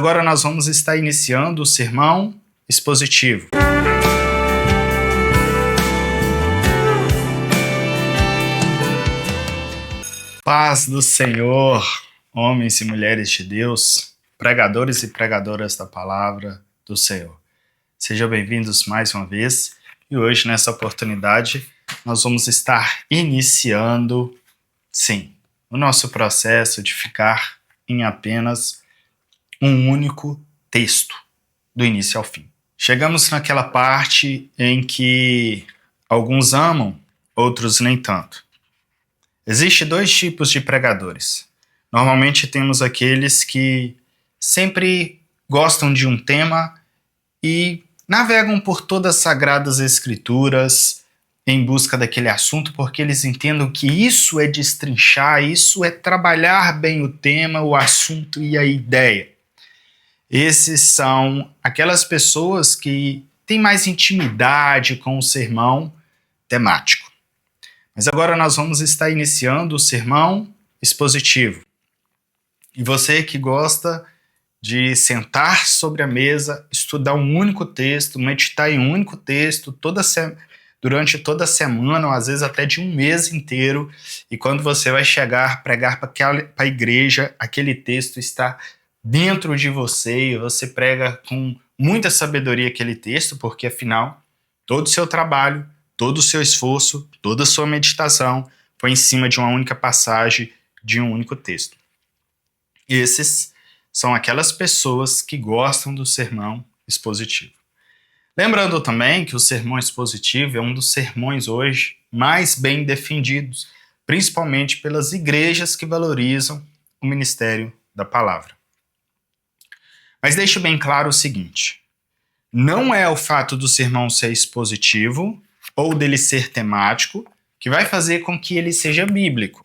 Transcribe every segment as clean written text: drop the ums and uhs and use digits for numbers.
Agora nós vamos estar iniciando o sermão expositivo. Paz do Senhor, homens e mulheres de Deus, pregadores e pregadoras da palavra do Senhor. Sejam bem-vindos mais uma vez e hoje, nessa oportunidade, nós vamos estar iniciando, sim, o nosso processo de ficar em apenas um único texto, do início ao fim. Chegamos naquela parte em que alguns amam, outros nem tanto. Existem dois tipos de pregadores. Normalmente temos aqueles que sempre gostam de um tema e navegam por todas as sagradas escrituras em busca daquele assunto, porque eles entendem que isso é destrinchar, isso é trabalhar bem o tema, o assunto e a ideia. Esses são aquelas pessoas que têm mais intimidade com o sermão temático. Mas agora nós vamos estar iniciando o sermão expositivo. E você que gosta de sentar sobre a mesa, estudar um único texto, meditar em um único texto durante toda a semana, ou às vezes até de um mês inteiro, e quando você vai chegar, pregar para a igreja, aquele texto está dentro de você e você prega com muita sabedoria aquele texto, porque afinal, todo o seu trabalho, todo o seu esforço, toda a sua meditação foi em cima de uma única passagem, de um único texto. Esses são aquelas pessoas que gostam do sermão expositivo. Lembrando também que o sermão expositivo é um dos sermões hoje mais bem defendidos, principalmente pelas igrejas que valorizam o ministério da palavra. Mas deixe bem claro o seguinte: não é o fato do sermão ser expositivo ou dele ser temático que vai fazer com que ele seja bíblico.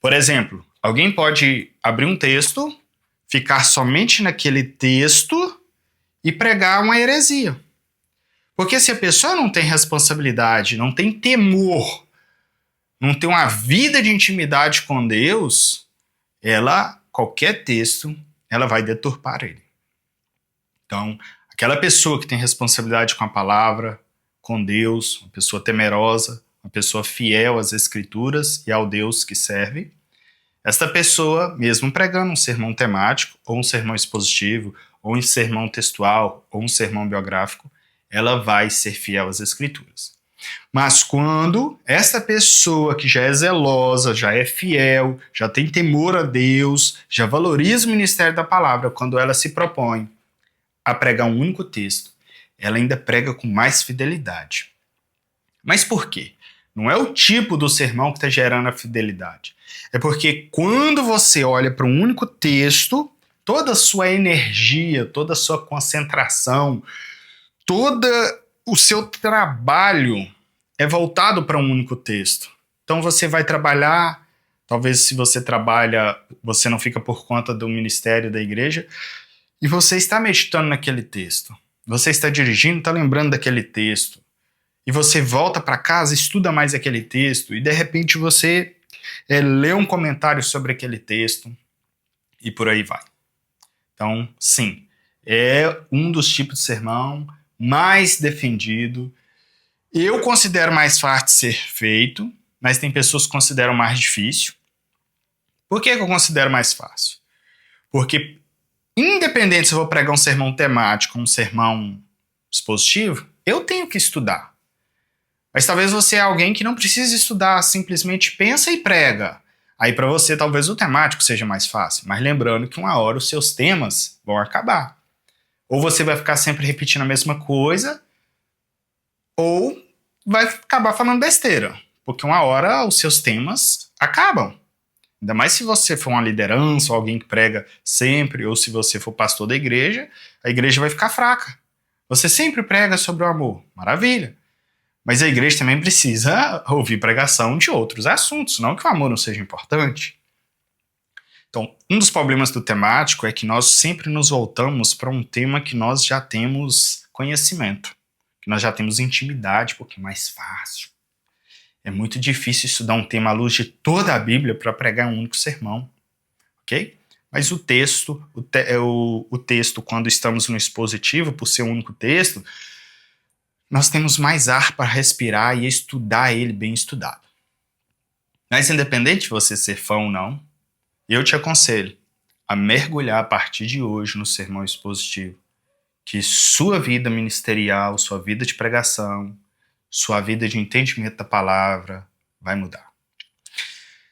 Por exemplo, alguém pode abrir um texto, ficar somente naquele texto e pregar uma heresia. Porque se a pessoa não tem responsabilidade, não tem temor, não tem uma vida de intimidade com Deus, qualquer texto, ela vai deturpar ele. Então, aquela pessoa que tem responsabilidade com a palavra, com Deus, uma pessoa temerosa, uma pessoa fiel às Escrituras e ao Deus que serve, esta pessoa, mesmo pregando um sermão temático, ou um sermão expositivo, ou um sermão textual, ou um sermão biográfico, ela vai ser fiel às Escrituras. Mas quando esta pessoa que já é zelosa, já é fiel, já tem temor a Deus, já valoriza o ministério da palavra, quando ela se propõe a pregar um único texto, ela ainda prega com mais fidelidade. Mas por quê? Não é o tipo do sermão que está gerando a fidelidade. É porque quando você olha para um único texto, toda a sua energia, toda a sua concentração, todo o seu trabalho é voltado para um único texto. Então você vai trabalhar, talvez se você trabalha, você não fica por conta do ministério da igreja, e você está meditando naquele texto. Você está dirigindo, está lembrando daquele texto. E você volta para casa, estuda mais aquele texto, e de repente você lê um comentário sobre aquele texto, e por aí vai. Então, sim, é um dos tipos de sermão mais defendido. Eu considero mais fácil de ser feito, mas tem pessoas que consideram mais difícil. Por que eu considero mais fácil? Porque, independente se eu vou pregar um sermão temático, um sermão expositivo, eu tenho que estudar. Mas talvez você é alguém que não precisa estudar, simplesmente pensa e prega. Aí para você talvez o temático seja mais fácil, mas lembrando que uma hora os seus temas vão acabar. Ou você vai ficar sempre repetindo a mesma coisa, ou vai acabar falando besteira, porque uma hora os seus temas acabam. Ainda mais se você for uma liderança, ou alguém que prega sempre, ou se você for pastor da igreja, a igreja vai ficar fraca. Você sempre prega sobre o amor, maravilha. Mas a igreja também precisa ouvir pregação de outros assuntos, não que o amor não seja importante. Então, um dos problemas do temático é que nós sempre nos voltamos para um tema que nós já temos conhecimento, que nós já temos intimidade, porque é mais fácil. É muito difícil estudar um tema à luz de toda a Bíblia para pregar um único sermão, ok? Mas o texto, o texto, quando estamos no expositivo, por ser um único texto, nós temos mais ar para respirar e estudar ele bem estudado. Mas independente de você ser fã ou não, eu te aconselho a mergulhar a partir de hoje no sermão expositivo, que sua vida ministerial, sua vida de pregação, sua vida de entendimento da palavra vai mudar.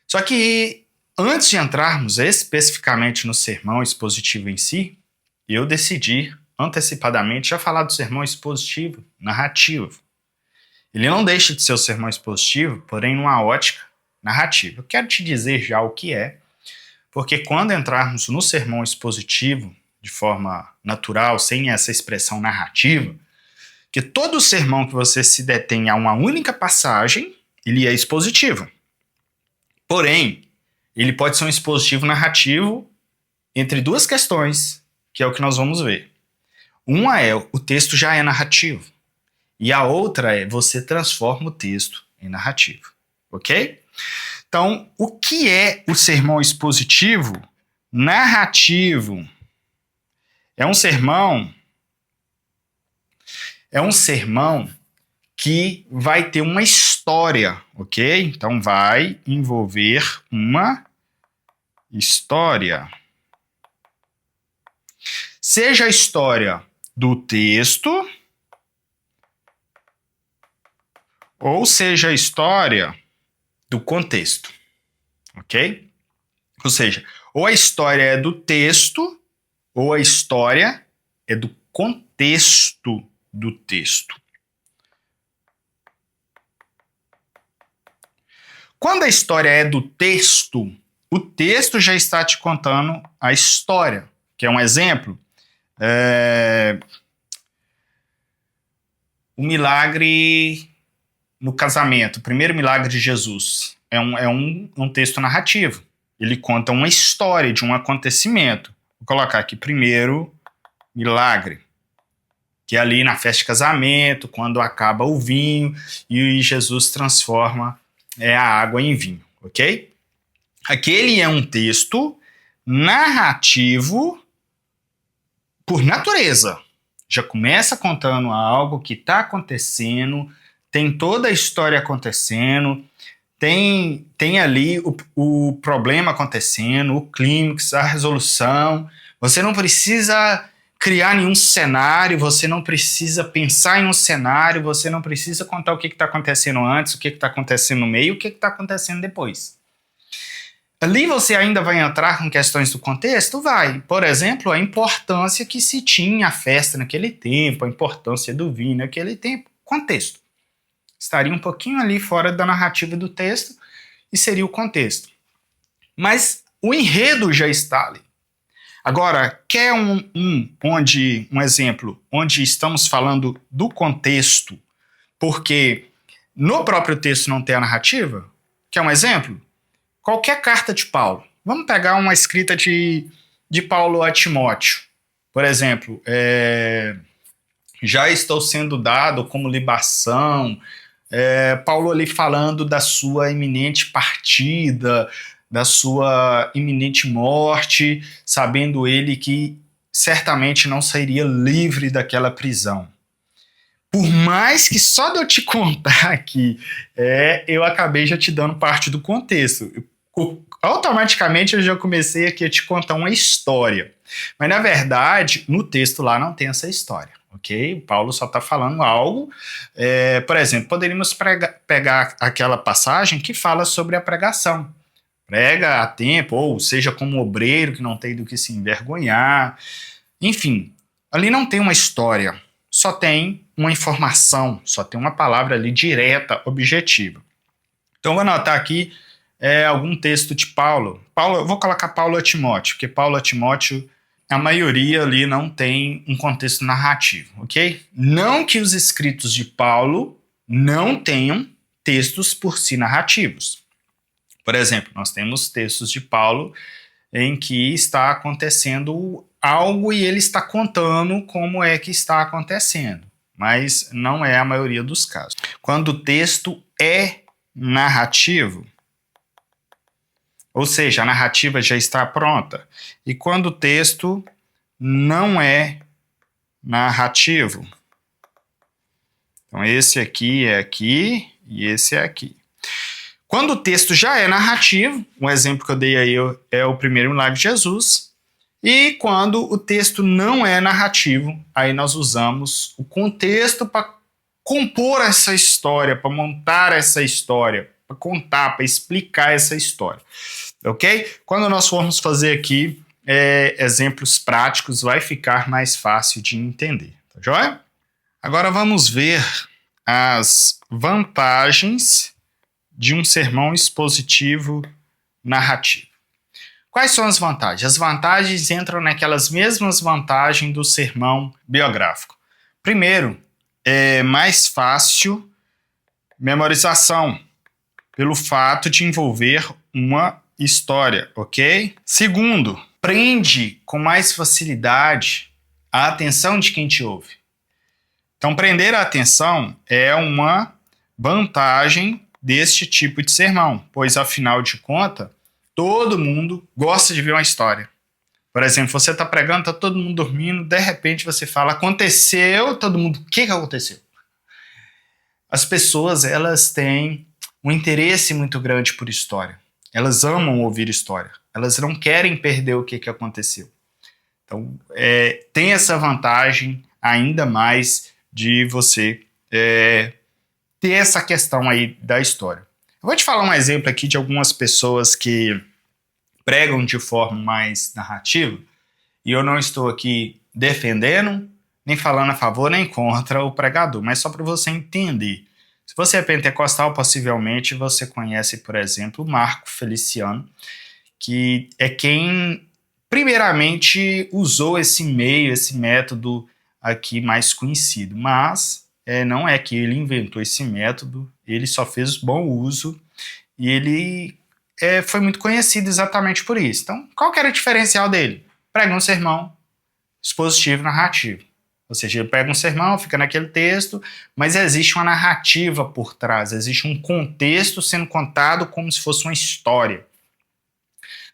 Só que antes de entrarmos especificamente no sermão expositivo em si, eu decidi antecipadamente já falar do sermão expositivo, narrativo. Ele não deixa de ser o sermão expositivo, porém numa ótica narrativa. Eu quero te dizer já o que é, porque quando entrarmos no sermão expositivo, de forma natural, sem essa expressão narrativa, que todo sermão que você se detém a uma única passagem, ele é expositivo. Porém, ele pode ser um expositivo narrativo entre duas questões, que é o que nós vamos ver. Uma é, o texto já é narrativo. E a outra é, você transforma o texto em narrativo. Ok? Então, o que é o sermão expositivo? Narrativo. É um sermão que vai ter uma história, ok? Então, vai envolver uma história. Seja a história do texto, ou seja a história do contexto, ok? Ou seja, ou a história é do texto, ou a história é do contexto do texto. Quando a história é do texto, o texto já está te contando a história. Quer um exemplo? O milagre no casamento, o primeiro milagre de Jesus, é um texto narrativo. Ele conta uma história de um acontecimento. Vou colocar aqui primeiro milagre, que é ali na festa de casamento, quando acaba o vinho e Jesus transforma a água em vinho, ok? Aquele é um texto narrativo por natureza. Já começa contando algo que está acontecendo, tem toda a história acontecendo, tem ali o problema acontecendo, o clímax, a resolução. Você não precisa criar nenhum cenário, você não precisa pensar em um cenário, você não precisa contar o que está acontecendo antes, o que está acontecendo no meio, o que está acontecendo depois. Ali você ainda vai entrar com questões do contexto? Vai. Por exemplo, a importância que se tinha a festa naquele tempo, a importância do vinho naquele tempo. Contexto. Estaria um pouquinho ali fora da narrativa do texto e seria o contexto. Mas o enredo já está ali. Agora, quer um exemplo onde estamos falando do contexto, porque no próprio texto não tem a narrativa? Quer um exemplo? Qualquer carta de Paulo. Vamos pegar uma escrita de Paulo a Timóteo. Por exemplo, já estou sendo dado como libação. Paulo ali falando da sua iminente partida, da sua iminente morte, sabendo ele que certamente não sairia livre daquela prisão. Por mais que só de eu te contar aqui, eu acabei já te dando parte do contexto. Automaticamente eu já comecei aqui a te contar uma história. Mas na verdade, no texto lá não tem essa história, ok? O Paulo só está falando algo. Por exemplo, poderíamos pegar aquela passagem que fala sobre a pregação. Prega a tempo, ou seja, como obreiro que não tem do que se envergonhar. Enfim, ali não tem uma história, só tem uma informação, só tem uma palavra ali direta, objetiva. Então eu vou anotar aqui algum texto de Paulo. Eu vou colocar Paulo a Timóteo, porque Paulo a Timóteo, a maioria ali não tem um contexto narrativo, ok? Não que os escritos de Paulo não tenham textos por si narrativos. Por exemplo, nós temos textos de Paulo em que está acontecendo algo e ele está contando como é que está acontecendo, mas não é a maioria dos casos. Quando o texto é narrativo, Ou seja, a narrativa já está pronta. E quando o texto não é narrativo. Então, esse aqui é aqui e esse é aqui. Quando o texto já é narrativo, um exemplo que eu dei aí é o primeiro milagre de Jesus, e quando o texto não é narrativo, aí nós usamos o contexto para compor essa história, para montar essa história, para contar, para explicar essa história, ok? Quando nós formos fazer aqui exemplos práticos, vai ficar mais fácil de entender, tá joia? Agora vamos ver as vantagens de um sermão expositivo narrativo. Quais são as vantagens? As vantagens entram naquelas mesmas vantagens do sermão biográfico. Primeiro, é mais fácil memorização, pelo fato de envolver uma história, ok? Segundo, prende com mais facilidade a atenção de quem te ouve. Então, prender a atenção é uma vantagem deste tipo de sermão, pois, afinal de contas, todo mundo gosta de ver uma história. Por exemplo, você está pregando, está todo mundo dormindo, de repente você fala, aconteceu, todo mundo, o que aconteceu? As pessoas, elas têm um interesse muito grande por história. Elas amam ouvir história. Elas não querem perder o que aconteceu. Então, tem essa vantagem ainda mais de você ter essa questão aí da história. Eu vou te falar um exemplo aqui de algumas pessoas que pregam de forma mais narrativa, e eu não estou aqui defendendo, nem falando a favor, nem contra o pregador, mas só para você entender. Se você é pentecostal, possivelmente você conhece, por exemplo, o Marco Feliciano, que é quem primeiramente usou esse meio, esse método aqui mais conhecido, mas não é que ele inventou esse método, ele só fez bom uso e ele foi muito conhecido exatamente por isso. Então, qual que era o diferencial dele? Prega um sermão expositivo narrativo. Ou seja, ele pega um sermão, fica naquele texto, mas existe uma narrativa por trás, existe um contexto sendo contado como se fosse uma história.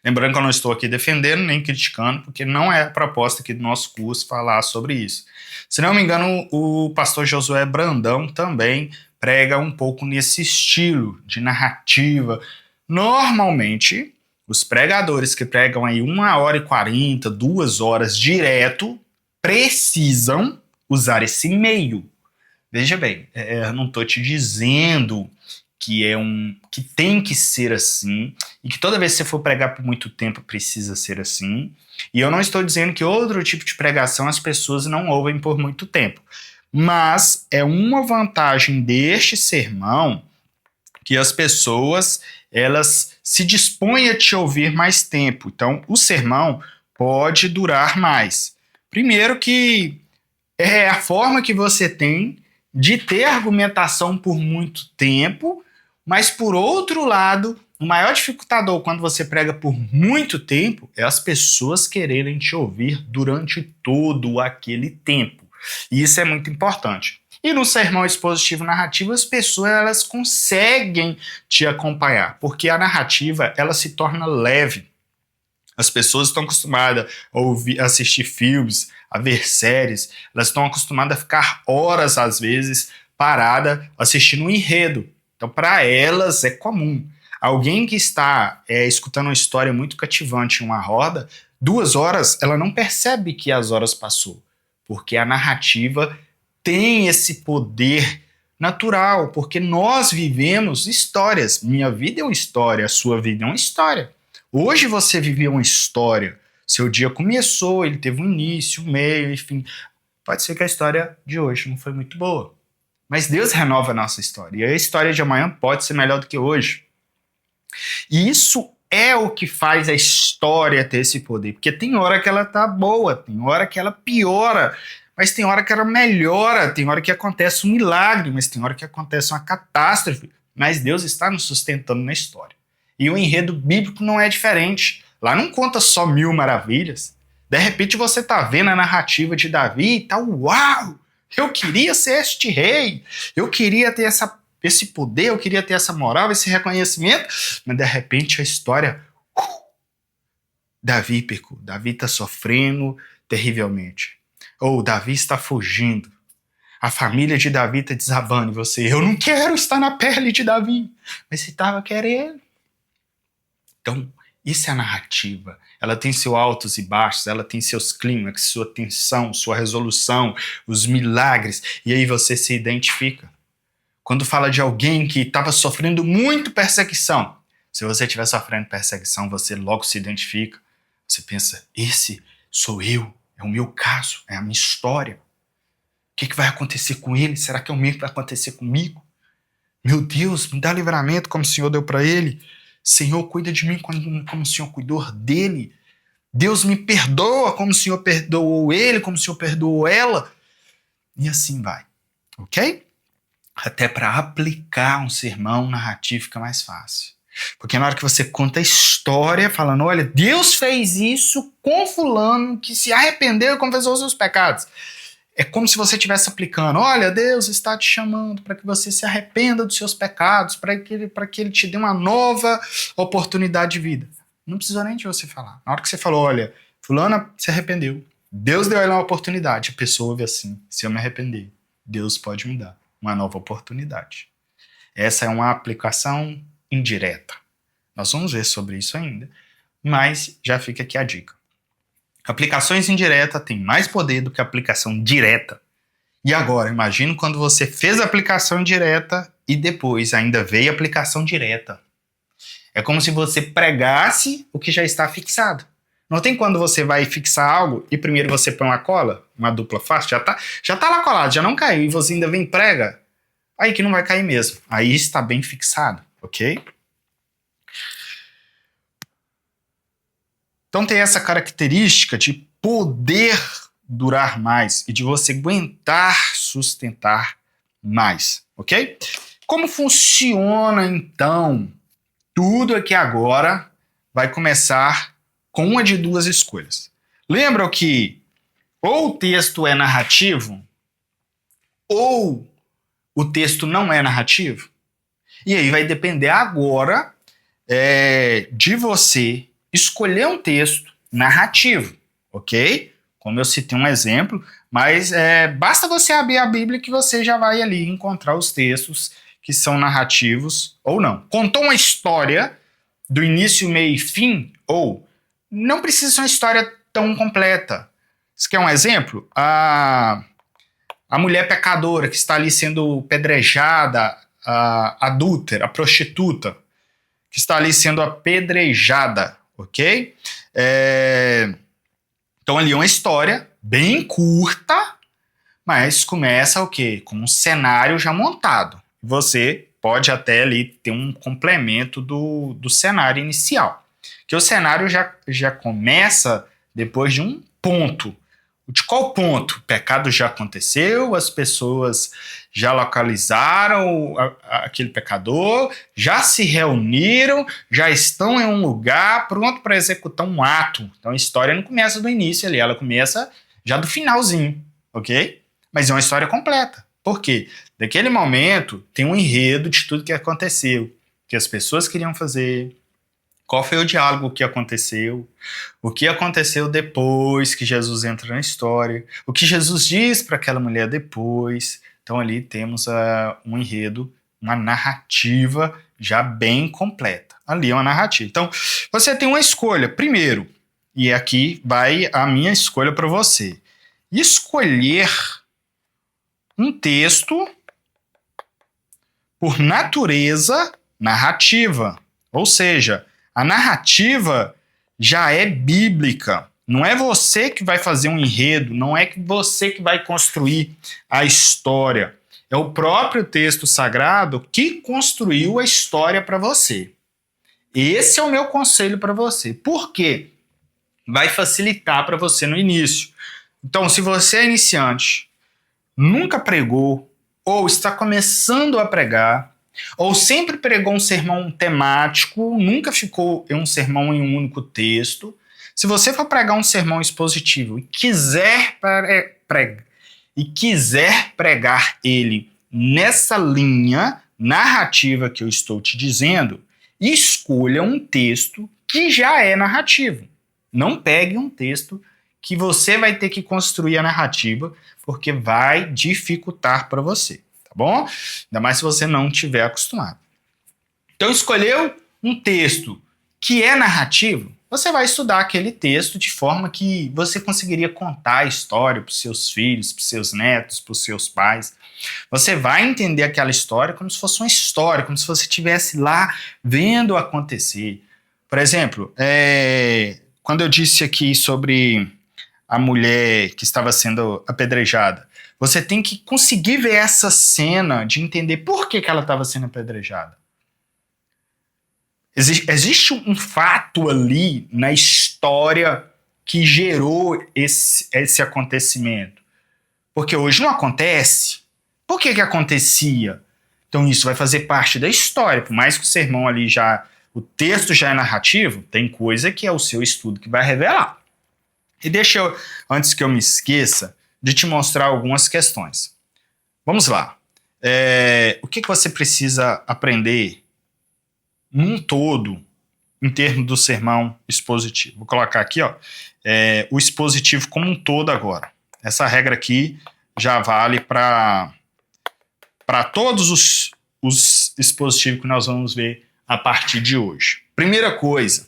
Lembrando que eu não estou aqui defendendo nem criticando, porque não é a proposta aqui do nosso curso falar sobre isso. Se não me engano, o pastor Josué Brandão também prega um pouco nesse estilo de narrativa. Normalmente, os pregadores que pregam aí 1h40, 2 horas direto, precisam usar esse meio. Veja bem, eu não estou te dizendo que tem que ser assim, e que toda vez que você for pregar por muito tempo precisa ser assim. E eu não estou dizendo que outro tipo de pregação as pessoas não ouvem por muito tempo. Mas é uma vantagem deste sermão que as pessoas elas se dispõem a te ouvir mais tempo. Então, o sermão pode durar mais. Primeiro que é a forma que você tem de ter argumentação por muito tempo, mas, por outro lado, o maior dificultador quando você prega por muito tempo é as pessoas quererem te ouvir durante todo aquele tempo. E isso é muito importante. E no sermão expositivo narrativo, as pessoas elas conseguem te acompanhar, porque a narrativa ela se torna leve. As pessoas estão acostumadas a assistir filmes, a ver séries, elas estão acostumadas a ficar horas, às vezes, parada assistindo um enredo. Então, para elas é comum. Alguém que está escutando uma história muito cativante em uma roda, 2 horas, ela não percebe que as horas passou, porque a narrativa tem esse poder natural, porque nós vivemos histórias. Minha vida é uma história, a sua vida é uma história. Hoje você viveu uma história, seu dia começou, ele teve um início, um meio, enfim. Pode ser que a história de hoje não foi muito boa, mas Deus renova a nossa história, e a história de amanhã pode ser melhor do que hoje. E isso é o que faz a história ter esse poder, porque tem hora que ela tá boa, tem hora que ela piora, mas tem hora que ela melhora, tem hora que acontece um milagre, mas tem hora que acontece uma catástrofe, mas Deus está nos sustentando na história. E o enredo bíblico não é diferente. Lá não conta só 1000 maravilhas. De repente você tá vendo a narrativa de Davi e tá, uau! Eu queria ser este rei, eu queria ter esse poder, eu queria ter essa moral, esse reconhecimento, mas de repente a história, Davi pecou. Davi está sofrendo terrivelmente. Ou Davi está fugindo. A família de Davi está desabando em você. Eu não quero estar na pele de Davi. Mas você estava querendo. Então, isso é a narrativa. Ela tem seus altos e baixos, ela tem seus clímax, sua tensão, sua resolução, os milagres. E aí você se identifica. Quando fala de alguém que estava sofrendo muito perseguição, se você estiver sofrendo perseguição, você logo se identifica. Você pensa, esse sou eu, é o meu caso, é a minha história. O que vai acontecer com ele? Será que é o mesmo que vai acontecer comigo? Meu Deus, me dá livramento como o Senhor deu para ele. Senhor, cuida de mim como o Senhor cuidou dele. Deus me perdoa como o Senhor perdoou ele, como o Senhor perdoou ela. E assim vai, ok? Até para aplicar um sermão narrativo fica mais fácil. Porque na hora que você conta a história, falando, olha, Deus fez isso com fulano que se arrependeu e confessou os seus pecados. É como se você estivesse aplicando, olha, Deus está te chamando para que você se arrependa dos seus pecados, para que ele te dê uma nova oportunidade de vida. Não precisou nem de você falar. Na hora que você falou, olha, fulana se arrependeu, Deus deu a ela uma oportunidade, a pessoa ouve assim, se eu me arrepender, Deus pode me dar uma nova oportunidade. Essa é uma aplicação indireta. Nós vamos ver sobre isso ainda, mas já fica aqui a dica. Aplicações indiretas têm mais poder do que a aplicação direta. E agora, imagine quando você fez a aplicação indireta e depois ainda veio a aplicação direta. É como se você pregasse o que já está fixado. Não tem quando você vai fixar algo e primeiro você põe uma cola, uma dupla face, já tá lá colado, já não caiu, e você ainda vem e prega, aí que não vai cair mesmo. Aí está bem fixado, ok? Então tem essa característica de poder durar mais e de você aguentar sustentar mais, ok? Como funciona então? Tudo aqui agora vai começar com uma de duas escolhas. Lembram que ou o texto é narrativo ou o texto não é narrativo? E aí vai depender agora de você escolher um texto narrativo, ok? Como eu citei um exemplo, mas basta você abrir a Bíblia que você já vai ali encontrar os textos que são narrativos ou não. Contou uma história do início, meio e fim, ou não precisa ser uma história tão completa. Você quer um exemplo? A mulher pecadora que está ali sendo pedrejada, a adúltera, a prostituta, que está ali sendo apedrejada, ok? Então ali é uma história bem curta, mas começa o quê? Com um cenário já montado. Você pode até ali ter um complemento do cenário inicial. Que o cenário já começa depois de um ponto. De qual ponto? O pecado já aconteceu, as pessoas já localizaram aquele pecador, já se reuniram, já estão em um lugar pronto para executar um ato. Então a história não começa do início ali, ela começa já do finalzinho, ok? Mas é uma história completa. Por quê? Naquele momento tem um enredo de tudo que aconteceu, que as pessoas queriam fazer, qual foi o diálogo que aconteceu, o que aconteceu depois que Jesus entra na história, o que Jesus diz para aquela mulher depois. Então ali temos um enredo, uma narrativa já bem completa. Ali é uma narrativa. Então você tem uma escolha. Primeiro, e aqui vai a minha escolha para você, escolher um texto por natureza narrativa. Ou seja, a narrativa já é bíblica. Não é você que vai fazer um enredo, não é você que vai construir a história. É o próprio texto sagrado que construiu a história para você. Esse é o meu conselho para você. Por quê? Vai facilitar para você no início. Então, se você é iniciante, nunca pregou, ou está começando a pregar, ou sempre pregou um sermão temático, nunca ficou em um sermão em um único texto. Se você for pregar um sermão expositivo e quiser pregar ele nessa linha narrativa que eu estou te dizendo, escolha um texto que já é narrativo. Não pegue um texto que você vai ter que construir a narrativa, porque vai dificultar para você, tá bom? Ainda mais se você não estiver acostumado. Então, escolheu um texto que é narrativo, você vai estudar aquele texto de forma que você conseguiria contar a história para os seus filhos, para os seus netos, para os seus pais. Você vai entender aquela história como se fosse uma história, como se você estivesse lá vendo acontecer. Por exemplo, quando eu disse aqui sobre a mulher que estava sendo apedrejada, você tem que conseguir ver essa cena de entender por que ela estava sendo apedrejada. Existe um fato ali na história que gerou esse acontecimento. Porque hoje não acontece. Por que acontecia? Então isso vai fazer parte da história. Por mais que o sermão ali o texto já é narrativo, tem coisa que é o seu estudo que vai revelar. E deixa eu, antes que eu me esqueça, de te mostrar algumas questões. Vamos lá. O que você precisa aprender num todo, em termos do sermão expositivo? Vou colocar aqui, o expositivo como um todo agora. Essa regra aqui já vale para todos os expositivos que nós vamos ver a partir de hoje. Primeira coisa,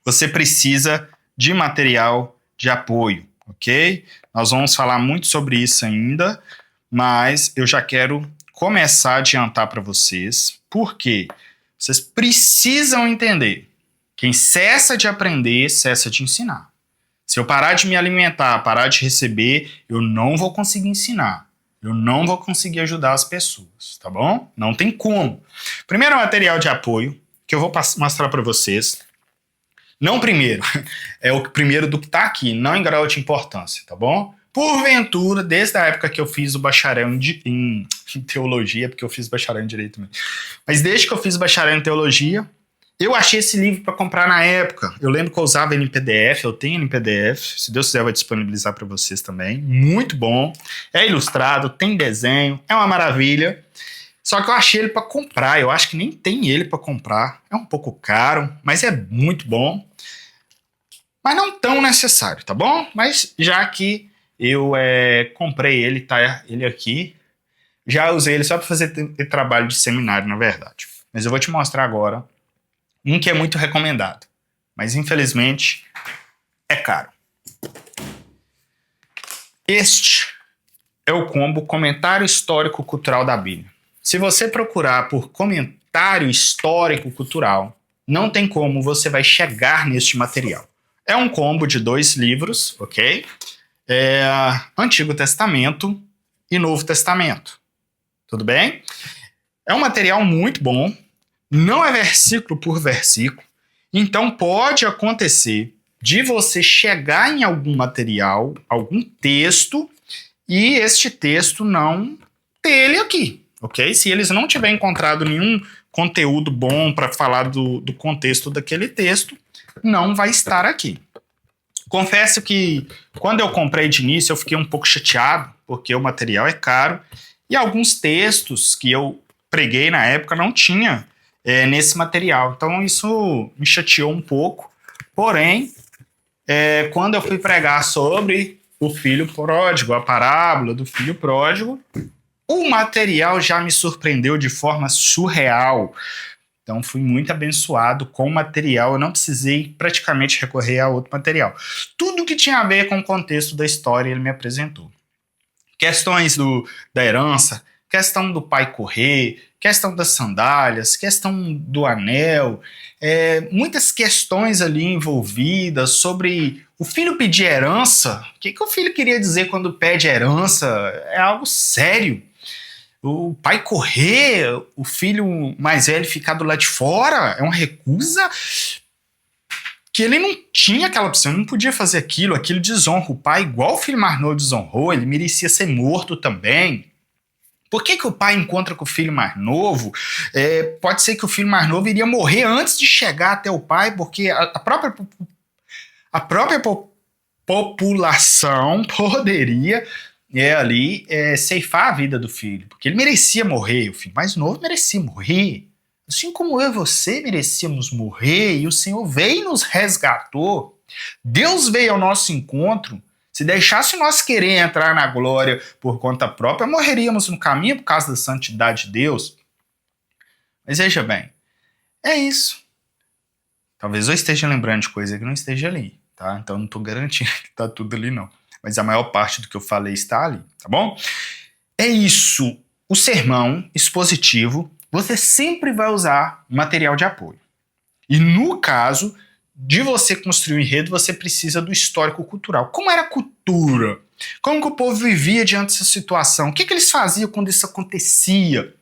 você precisa de material de apoio, ok? Nós vamos falar muito sobre isso ainda, mas eu já quero começar a adiantar para vocês, porque vocês precisam entender: quem cessa de aprender, cessa de ensinar. Se eu parar de me alimentar, parar de receber, eu não vou conseguir ensinar. Eu não vou conseguir ajudar as pessoas, tá bom? Não tem como. Primeiro material de apoio, que eu vou mostrar para vocês. Não primeiro, é o primeiro do que está aqui, não em grau de importância, tá bom? Porventura, desde a época que eu fiz o bacharel em teologia, porque eu fiz bacharel em direito também, mas desde que eu fiz bacharel em teologia, eu achei esse livro para comprar na época. Eu lembro que eu usava ele em PDF, eu tenho ele em PDF, se Deus quiser eu vou disponibilizar para vocês também. Muito bom, é ilustrado, tem desenho, é uma maravilha. Só que eu achei ele para comprar, eu acho que nem tem ele para comprar. É um pouco caro, mas é muito bom. Mas não tão necessário, tá bom? Mas já que eu comprei ele, tá ele aqui, já usei ele só para fazer trabalho de seminário, na verdade. Mas eu vou te mostrar agora um que é muito recomendado, mas infelizmente é caro. Este é o combo Comentário Histórico Cultural da Bíblia. Se você procurar por Comentário Histórico Cultural, não tem como você vai chegar neste material. É um combo de 2 livros, ok? Antigo Testamento e Novo Testamento. Tudo bem? É um material muito bom, não é versículo por versículo, então pode acontecer de você chegar em algum material, algum texto, e este texto não ter ele aqui, ok? Se eles não tiverem encontrado nenhum conteúdo bom para falar do contexto daquele texto, não vai estar aqui. Confesso que quando eu comprei de início eu fiquei um pouco chateado, porque o material é caro, e alguns textos que eu preguei na época não tinha nesse material. Então isso me chateou um pouco. Porém, quando eu fui pregar sobre o filho pródigo, a parábola do filho pródigo, o material já me surpreendeu de forma surreal. Então fui muito abençoado com o material, eu não precisei praticamente recorrer a outro material. Tudo que tinha a ver com o contexto da história ele me apresentou. Questões da herança, questão do pai correr, questão das sandálias, questão do anel, muitas questões ali envolvidas sobre o filho pedir herança. O que o filho queria dizer quando pede herança? É algo sério. O pai correr, o filho mais velho ficar do lado de fora, é uma recusa que ele não tinha aquela opção, ele não podia fazer aquilo desonra o pai, igual o filho mais novo desonrou, ele merecia ser morto também. Por que o pai encontra com o filho mais novo? Pode ser que o filho mais novo iria morrer antes de chegar até o pai, porque a própria população poderia ceifar a vida do filho, porque ele merecia morrer, o filho mais novo merecia morrer. Assim como eu e você merecíamos morrer e o Senhor veio e nos resgatou, Deus veio ao nosso encontro. Se deixasse nós querer entrar na glória por conta própria, morreríamos no caminho por causa da santidade de Deus. Mas veja bem, é isso. Talvez eu esteja lembrando de coisa que não esteja ali, tá? Então não estou garantindo que está tudo ali, não. Mas a maior parte do que eu falei está ali, tá bom? É isso. O sermão expositivo, você sempre vai usar material de apoio. E no caso de você construir um enredo, você precisa do histórico cultural. Como era a cultura? Como que o povo vivia diante dessa situação? O que eles faziam quando isso acontecia?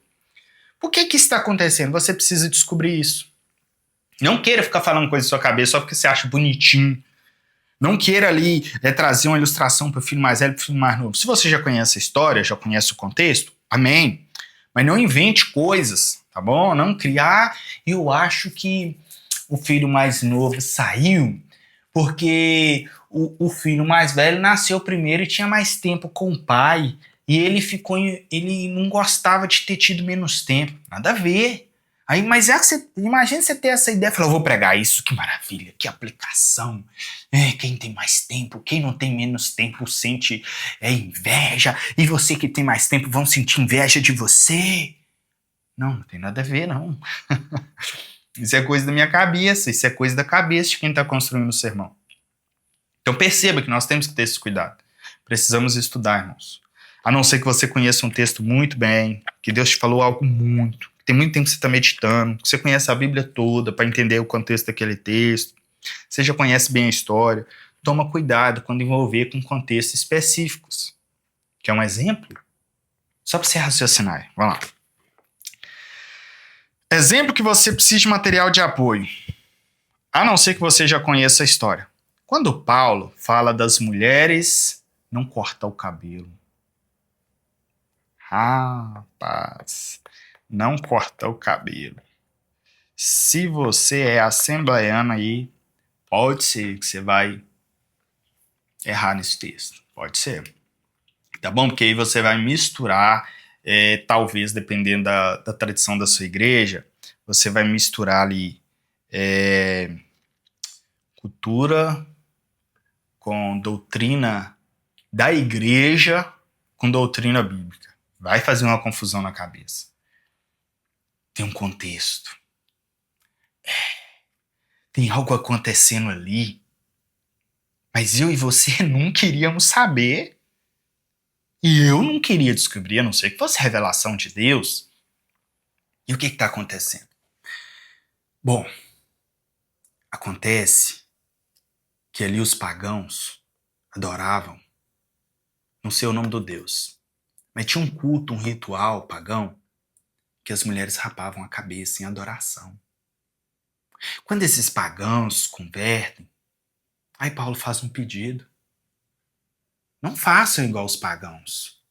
Por que isso está acontecendo? Você precisa descobrir isso. Não queira ficar falando coisa na sua cabeça só porque você acha bonitinho. Não queira ali trazer uma ilustração para o filho mais velho e para o filho mais novo. Se você já conhece a história, já conhece o contexto, amém. Mas não invente coisas, tá bom? Não criar. Eu acho que o filho mais novo saiu porque o filho mais velho nasceu primeiro e tinha mais tempo com o pai. E ele não gostava de ter tido menos tempo. Nada a ver. Aí, mas é que você, imagina você ter essa ideia, falar, eu vou pregar isso, que maravilha, que aplicação. Quem tem mais tempo, quem não tem menos tempo sente inveja, e você que tem mais tempo vão sentir inveja de você. Não tem nada a ver, não. Isso é coisa da minha cabeça, isso é coisa da cabeça de quem está construindo o sermão. Então perceba que nós temos que ter esse cuidado. Precisamos estudar, irmãos. A não ser que você conheça um texto muito bem, que Deus te falou algo muito, tem muito tempo que você está meditando, que você conhece a Bíblia toda para entender o contexto daquele texto, você já conhece bem a história, toma cuidado quando envolver com contextos específicos. Quer um exemplo? Só para você raciocinar. Vamos lá. Exemplo que você precisa de material de apoio, a não ser que você já conheça a história. Quando Paulo fala das mulheres não cortar o cabelo. Rapaz, não cortar o cabelo. Se você é assembleiano aí, pode ser que você vai errar nesse texto. Pode ser. Tá bom? Porque aí você vai misturar, talvez, dependendo da tradição da sua igreja, você vai misturar ali cultura com doutrina da igreja com doutrina bíblica. Vai fazer uma confusão na cabeça. Tem um contexto. Tem algo acontecendo ali. Mas eu e você não queríamos saber. E eu não queria descobrir, a não ser que fosse revelação de Deus. E o que está acontecendo? Bom, acontece que ali os pagãos adoravam, não sei o nome do Deus, mas tinha um culto, um ritual pagão, que as mulheres rapavam a cabeça em adoração. Quando esses pagãos convertem, aí Paulo faz um pedido. Não façam igual os pagãos.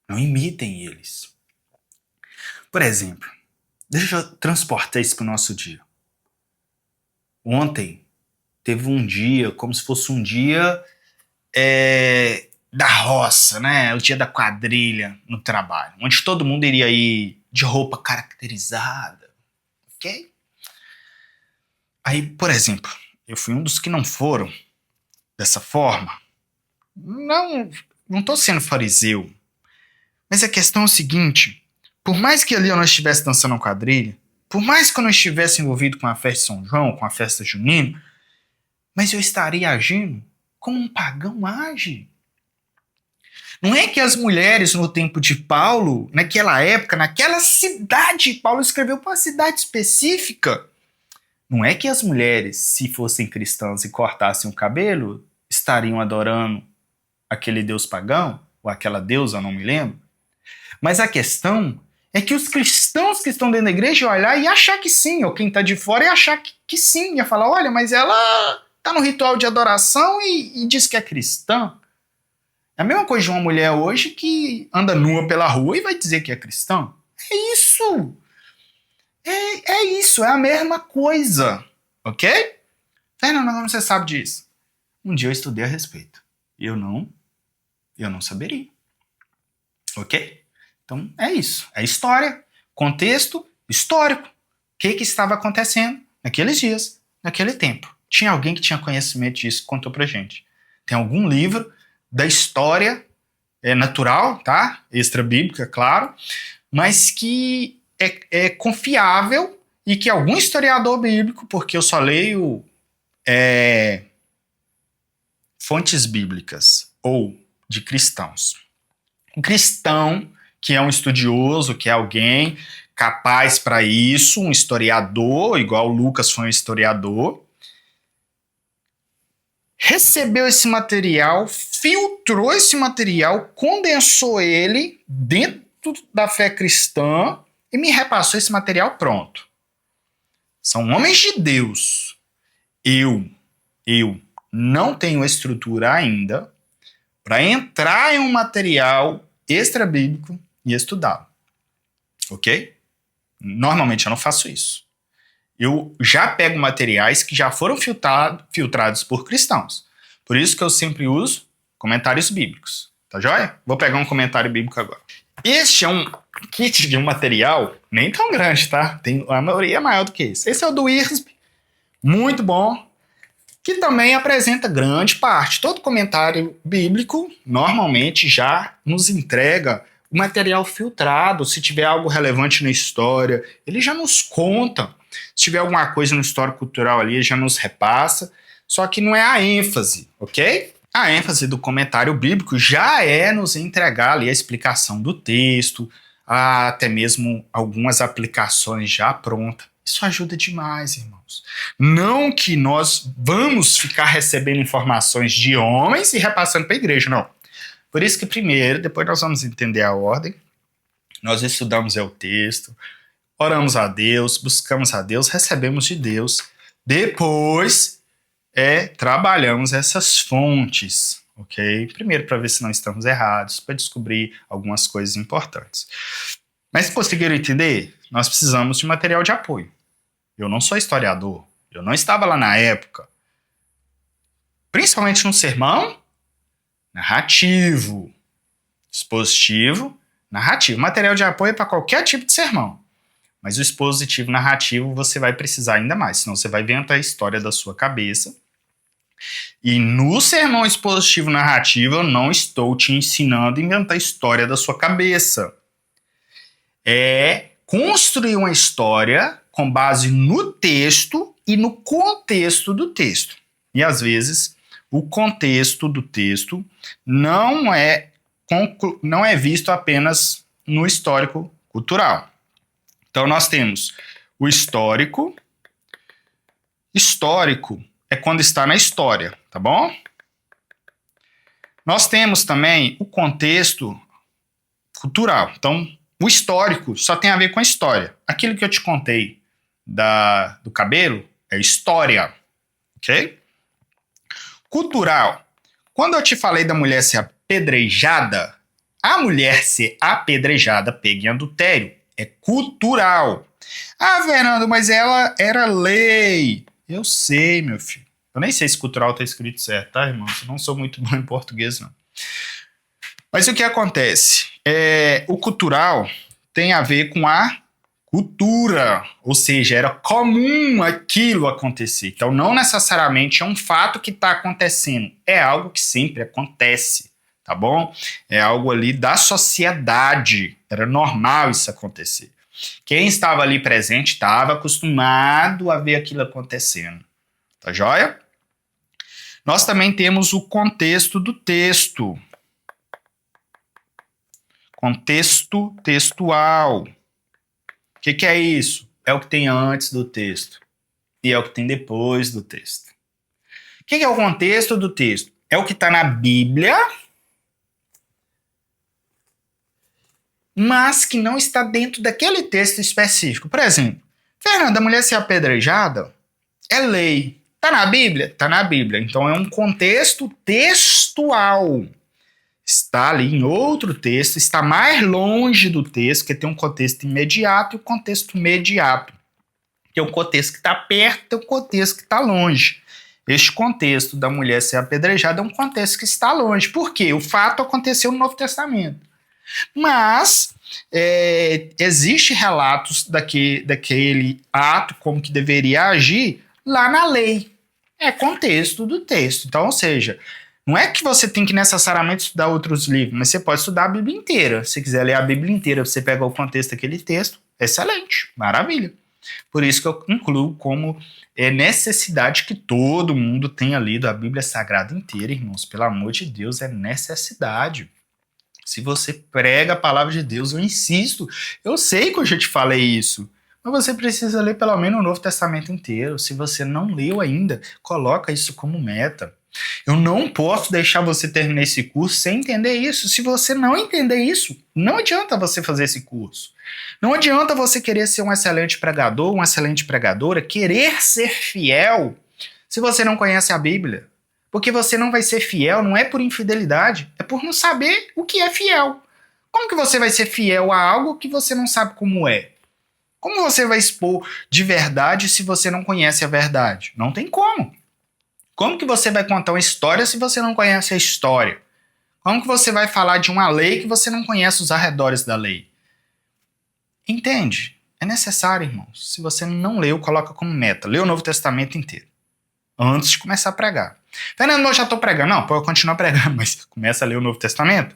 Não imitem eles. Por exemplo, deixa eu transportar isso para o nosso dia. Ontem teve um dia, como se fosse um dia da roça, né? O dia da quadrilha no trabalho, onde todo mundo iria ir de roupa caracterizada, ok? Aí, por exemplo, eu fui um dos que não foram dessa forma. Não tô sendo fariseu, mas a questão é o seguinte, por mais que ali eu não estivesse dançando uma quadrilha, por mais que eu não estivesse envolvido com a festa de São João, com a festa junina, mas eu estaria agindo como um pagão age. Não é que as mulheres no tempo de Paulo, naquela época, naquela cidade, Paulo escreveu para uma cidade específica, não é que as mulheres, se fossem cristãs e cortassem o cabelo, estariam adorando aquele deus pagão, ou aquela deusa, não me lembro. Mas a questão é que os cristãos que estão dentro da igreja iam olhar e achar que sim, ou quem está de fora ia achar que sim, ia falar, olha, mas ela está no ritual de adoração e diz que é cristã. É a mesma coisa de uma mulher hoje que anda nua pela rua e vai dizer que é cristã. É isso! É isso, é a mesma coisa. Ok? Fernando, como você sabe disso? Um dia eu estudei a respeito. Eu não saberia. Ok? Então é isso. É história, contexto histórico. que estava acontecendo naqueles dias, naquele tempo. Tinha alguém que tinha conhecimento disso que contou pra gente. Tem algum livro da história natural, tá? Extra-bíblica, claro, mas que é confiável e que algum historiador bíblico, porque eu só leio fontes bíblicas ou de cristãos. Um cristão que é um estudioso, que é alguém capaz para isso, um historiador, igual Lucas foi um historiador, recebeu esse material, filtrou esse material, condensou ele dentro da fé cristã e me repassou esse material pronto. São homens de Deus. Eu não tenho estrutura ainda para entrar em um material extra-bíblico e estudá-lo. Ok? Normalmente eu não faço isso. Eu já pego materiais que já foram filtrados por cristãos. Por isso que eu sempre uso comentários bíblicos. Tá joia? Vou pegar um comentário bíblico agora. Este é um kit de um material nem tão grande, tá? A maioria é maior do que esse. Esse é o do IRSP, muito bom, que também apresenta grande parte. Todo comentário bíblico normalmente já nos entrega o material filtrado. Se tiver algo relevante na história, ele já nos conta. Se tiver alguma coisa no histórico cultural ali, ele já nos repassa. Só que não é a ênfase, ok? A ênfase do comentário bíblico já é nos entregar ali a explicação do texto, até mesmo algumas aplicações já prontas. Isso ajuda demais, irmãos. Não que nós vamos ficar recebendo informações de homens e repassando para a igreja, não. Por isso que primeiro, depois nós vamos entender a ordem, nós estudamos o texto, oramos a Deus, buscamos a Deus, recebemos de Deus, depois trabalhamos essas fontes, ok? Primeiro para ver se não estamos errados, para descobrir algumas coisas importantes. Mas se conseguiram entender, nós precisamos de material de apoio. Eu não sou historiador, eu não estava lá na época. Principalmente no sermão, narrativo, expositivo, narrativo. Material de apoio é para qualquer tipo de sermão. Mas o expositivo narrativo você vai precisar ainda mais, senão você vai inventar a história da sua cabeça. E no sermão expositivo narrativo eu não estou te ensinando a inventar a história da sua cabeça. É construir uma história com base no texto e no contexto do texto. E às vezes o contexto do texto não é visto apenas no histórico cultural. Então nós temos o histórico. Histórico é quando está na história, tá bom? Nós temos também o contexto cultural. Então, o histórico só tem a ver com a história. Aquilo que eu te contei do cabelo é história, ok? Cultural. Quando eu te falei da mulher ser apedrejada, a mulher ser apedrejada pega em adultério. É cultural. Ah, Fernando, mas ela era lei. Eu sei, meu filho. Eu nem sei se cultural está escrito certo, tá, irmão? Eu não sou muito bom em português, não. Mas o que acontece? O cultural tem a ver com a cultura, ou seja, era comum aquilo acontecer. Então, não necessariamente é um fato que está acontecendo, é algo que sempre acontece, tá bom? É algo ali da sociedade, era normal isso acontecer. Quem estava ali presente estava acostumado a ver aquilo acontecendo, tá joia? Nós também temos o contexto do texto. Contexto textual. O que é isso? É o que tem antes do texto e é o que tem depois do texto. O que é o contexto do texto? É o que está na Bíblia, mas que não está dentro daquele texto específico. Por exemplo, Fernanda, a mulher ser apedrejada é lei. Está na Bíblia? Está na Bíblia. Então é um contexto textual. Está ali em outro texto, está mais longe do texto, porque tem um contexto imediato e o contexto mediato. Tem um contexto que está perto e um contexto que está longe. Este contexto da mulher ser apedrejada é um contexto que está longe. Por quê? O fato aconteceu no Novo Testamento. Mas existe relatos daquele ato, como que deveria agir, lá na lei. É contexto do texto. Então, ou seja, não é que você tem que necessariamente estudar outros livros, mas você pode estudar a Bíblia inteira. Se você quiser ler a Bíblia inteira, você pega o contexto daquele texto, excelente, maravilha. Por isso que eu incluo como necessidade que todo mundo tenha lido a Bíblia Sagrada inteira, irmãos. Pelo amor de Deus, é necessidade. Se você prega a palavra de Deus, eu insisto. Eu sei que eu já te falei isso, mas você precisa ler pelo menos o Novo Testamento inteiro. Se você não leu ainda, coloca isso como meta. Eu não posso deixar você terminar esse curso sem entender isso. Se você não entender isso, não adianta você fazer esse curso. Não adianta você querer ser um excelente pregador, uma excelente pregadora, querer ser fiel se você não conhece a Bíblia. Porque você não vai ser fiel, não é por infidelidade, é por não saber o que é fiel. Como que você vai ser fiel a algo que você não sabe como é? Como você vai expor de verdade se você não conhece a verdade? Não tem como. Como que você vai contar uma história se você não conhece a história? Como que você vai falar de uma lei que você não conhece os arredores da lei? Entende? É necessário, irmãos. Se você não leu, coloca como meta. Lê o Novo Testamento inteiro. Antes de começar a pregar. Fernando, eu já estou pregando. Não, pode continuar pregando, mas começa a ler o Novo Testamento.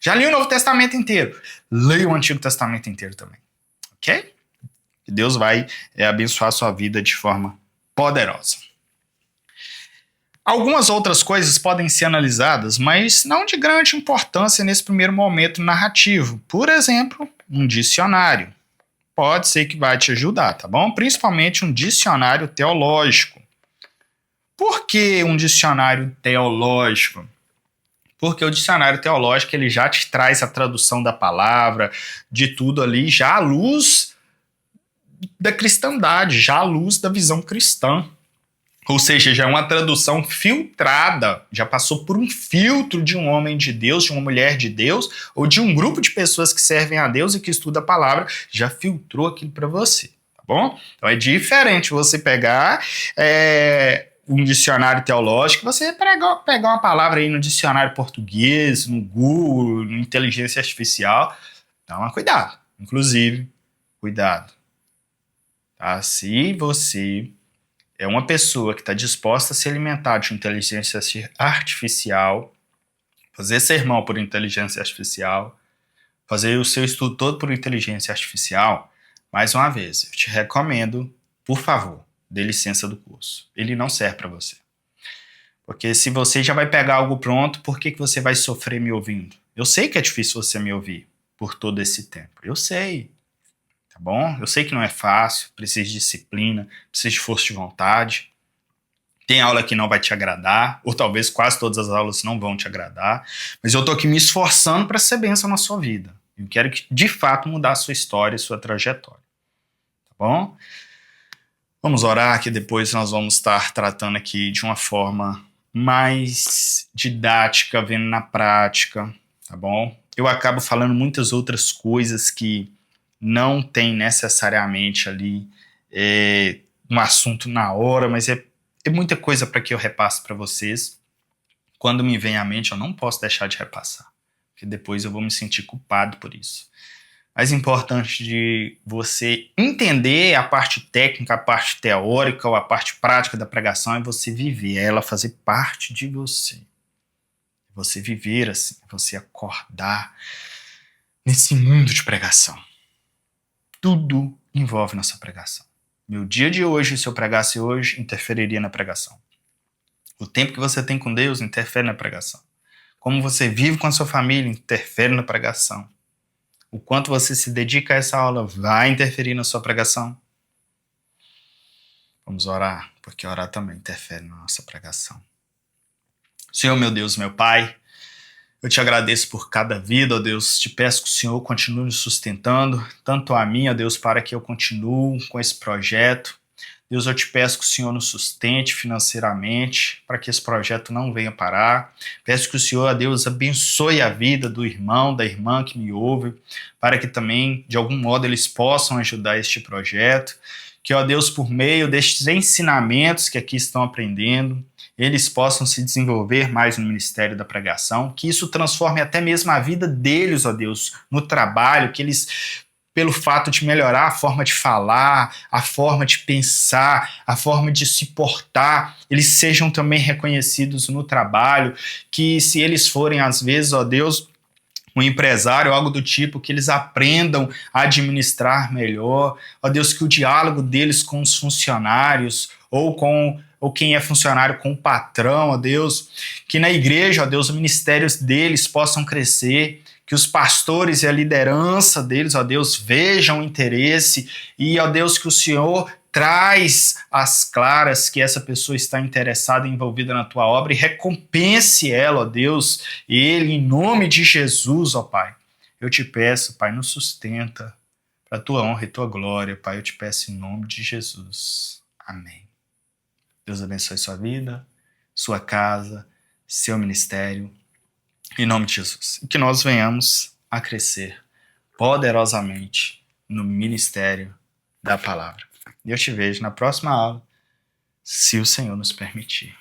Já li o Novo Testamento inteiro. Leia o Antigo Testamento inteiro também. Ok? E Deus vai abençoar a sua vida de forma poderosa. Algumas outras coisas podem ser analisadas, mas não de grande importância nesse primeiro momento narrativo. Por exemplo, um dicionário. Pode ser que vai te ajudar, tá bom? Principalmente um dicionário teológico. Por que um dicionário teológico? Porque o dicionário teológico ele já te traz a tradução da palavra, de tudo ali, já à luz da cristandade, já à luz da visão cristã. Ou seja, já é uma tradução filtrada, já passou por um filtro de um homem de Deus, de uma mulher de Deus, ou de um grupo de pessoas que servem a Deus e que estudam a palavra, já filtrou aquilo para você, tá bom? Então é diferente você pegar um dicionário teológico, você pegar uma palavra aí no dicionário português, no Google, no inteligência artificial, dá cuidado. Inclusive, cuidado. Tá? Se você é uma pessoa que está disposta a se alimentar de inteligência artificial, fazer sermão por inteligência artificial, fazer o seu estudo todo por inteligência artificial, mais uma vez, eu te recomendo, por favor, dê licença do curso. Ele não serve para você. Porque se você já vai pegar algo pronto, por que você vai sofrer me ouvindo? Eu sei que é difícil você me ouvir por todo esse tempo. Eu sei. Tá bom? Eu sei que não é fácil, precisa de disciplina, precisa de força de vontade. Tem aula que não vai te agradar, ou talvez quase todas as aulas não vão te agradar, mas eu tô aqui me esforçando para ser bênção na sua vida. Eu quero que, de fato, mudar a sua história e sua trajetória. Tá bom? Vamos orar, que depois nós vamos estar tratando aqui de uma forma mais didática, vendo na prática, tá bom? Eu acabo falando muitas outras coisas que não tem necessariamente ali um assunto na hora, mas é muita coisa para que eu repasse para vocês. Quando me vem à mente, eu não posso deixar de repassar, porque depois eu vou me sentir culpado por isso. Mais importante de você entender a parte técnica, a parte teórica ou a parte prática da pregação é você viver, é ela fazer parte de você. Você viver assim, você acordar nesse mundo de pregação. Tudo envolve nossa pregação. Meu dia de hoje, se eu pregasse hoje, interferiria na pregação. O tempo que você tem com Deus interfere na pregação. Como você vive com a sua família interfere na pregação. O quanto você se dedica a essa aula vai interferir na sua pregação. Vamos orar, porque orar também interfere na nossa pregação. Senhor, meu Deus, meu Pai, eu te agradeço por cada vida, ó Deus. Te peço que o Senhor continue nos sustentando, tanto a mim, ó Deus, para que eu continue com esse projeto. Deus, eu te peço que o Senhor nos sustente financeiramente, para que esse projeto não venha parar. Peço que o Senhor, ó Deus, abençoe a vida do irmão, da irmã que me ouve, para que também, de algum modo, eles possam ajudar este projeto. Que, ó Deus, por meio destes ensinamentos que aqui estão aprendendo, eles possam se desenvolver mais no ministério da pregação, que isso transforme até mesmo a vida deles, ó Deus, no trabalho, que eles, pelo fato de melhorar a forma de falar, a forma de pensar, a forma de se portar, eles sejam também reconhecidos no trabalho, que se eles forem, às vezes, ó Deus, um empresário, algo do tipo, que eles aprendam a administrar melhor, ó Deus, que o diálogo deles com os funcionários, ou quem é funcionário com o patrão, ó Deus, que na igreja, ó Deus, os ministérios deles possam crescer, que os pastores e a liderança deles, ó Deus, vejam o interesse e, ó Deus, que o Senhor traz às claras que essa pessoa está interessada e envolvida na tua obra e recompense ela, ó Deus, ele, em nome de Jesus, ó Pai. Eu te peço, Pai, nos sustenta para a tua honra e tua glória, Pai, eu te peço em nome de Jesus. Amém. Deus abençoe sua vida, sua casa, seu ministério, em nome de Jesus. E que nós venhamos a crescer poderosamente no ministério da palavra. E eu te vejo na próxima aula, se o Senhor nos permitir.